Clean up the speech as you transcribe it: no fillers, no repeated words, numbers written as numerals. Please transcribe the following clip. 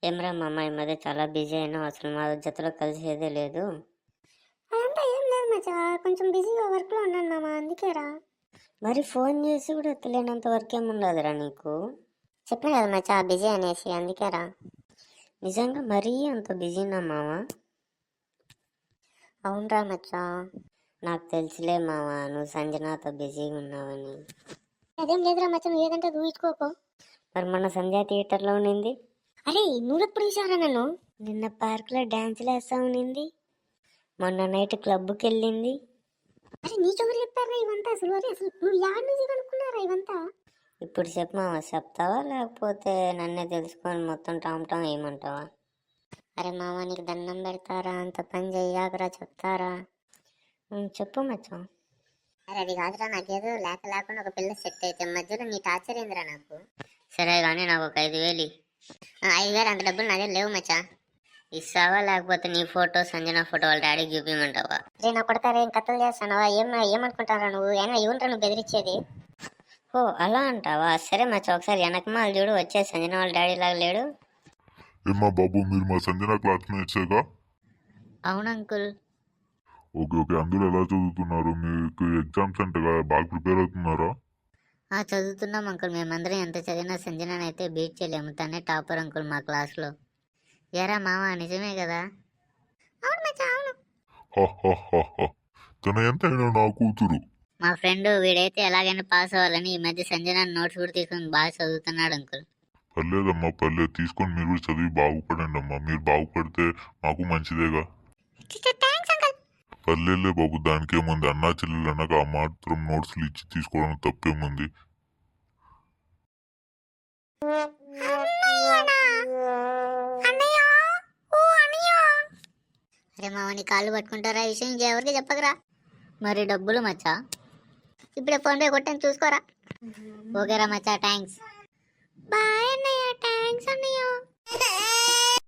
ఏమరా మా అమ్మాయి మధ్య చాలా బిజీ అయినా అసలు మా జతలో కలిసేదే లేదు. అదంతా ఏం లేదు మచ్చా, కొంచెం బిజీగా వర్క్లో ఉన్నాను మామ, అందుకేరా. మరి ఫోన్ చేసి కూడా ఎత్తలేనంత వర్క్ ఏముండదురా నీకు? చెప్పిన కదా మచ్చా బిజీ అనేసి, అందుకేరా. నిజంగా మరీ అంత బిజీనా మామ? అవునరా మచ్చా. నాకు తెలుసులే మామ, నువ్వు సంజనాతో బిజీగా ఉన్నావని. అదేం లేదురా మచ్చా, నువ్వు ఏదంటే ఊహించుకోకు. మరి మన సంధ్యా థియేటర్లో ఉన్నింది. అరే నువ్వెప్పుడు చూసారా నన్ను? నిన్న పార్క్లో డ్యాన్సులు వేస్తా ఉన్నింది. మొన్న నైట్ క్లబ్కి వెళ్ళింది. అరే నీకెవరు చెప్పారా ఇవంతా? అసలు అసలు నువ్వు యాడ్ నుంచి కనుక్కున్నారా ఇవంతా? ఇప్పుడు చెప్పు మామ, చెప్తావా లేకపోతే నన్నే తెలుసుకొని మొత్తం టామ్ టామ్ ఏమంటావా? అరే మామ నీకు దండం పెడతారా, అంత పని చెయ్యాకరా, చెప్తారా. చెప్పు మచ్చా. అరే అది కాదురా, నాకేదో లేకుండా ఒక పిల్ల సెట్ అయితే మధ్యలో నీ టార్చర్ ఏందిరా నాకు? సరే కానీ నాకు ఒక 5,000. 5,000 అంత డబ్బులు నాదే లేవు మచ్చా. ఇస్తావా లేకపోతే నీ ఫోటో సంజన ఫోటో వాళ్ళ డాడీకి చూపించమంటావా? రే నా కొడతారా, ఏం కథలు చేస్తానవా? ఏమనుకుంటారా నువ్వు? ఏమైనా ఇవ్వరా నువ్వు బెదిరించేది? ఓ అలా అంటావా? సరే మచ్చా, ఒకసారి వెనకమాల చూడు, వచ్చే సంజన వాళ్ళ డాడీ లాగా లేడు. ఏమ్మా బాబు, మీరు మా సంజన క్లాస్మేట్సేగా? అవును అంకుల్. ఓకే ఓకే, అందరూ ఎలా చదువుతున్నారు? మీకు ఎగ్జామ్స్ అంటే కదా, బాగా ప్రిపేర్ అవుతున్నారా? చదువుతున్నాం అంకుల్. మేమందరం ఎంత చదివినా సంజననైతే బీట్ చేయలేము. తనే టాపర్ అంకుల్ మా క్లాస్లో. ఎరా మామ, నిజమే కదా? అవును మచ్చా, అవును. తన ఎంత అయినా నా కూతురు. మా ఫ్రెండ్ వీడైతే ఎలాగైనా పాస్ అవ్వాలని ఈ మధ్య సంజన నోట్స్ కూడా తీసుకొని బాగా చదువుతున్నాడు అంకుల్. పర్లేదమ్మా పర్లేదు, తీసుకొని మీరు కూడా చదివి బాగుపడండి అమ్మా. మీరు బాగుపడితే మాకు మంచిదేగా. Thanks uncle. పర్లేదులే బాబు, దానికేముంది. అన్నా చెల్లెలు అన్నాక ఆ మాత్రం నోట్స్లు ఇచ్చి తీసుకోవడం తప్పేముంది. అరే మామ నీ కాళ్ళు పట్టుకుంటారా, ఈ విషయం ఎవరికి చెప్పకరా. మరి డబ్బులు మచ్చా? ఇప్పుడే ఫోన్ పే కొట్టాను, చూసుకోరా. ఓకేరా మచ్చా, థ్యాంక్స్. బాయ్ అన్నయ్య. థ్యాంక్స్ అన్నయ్య.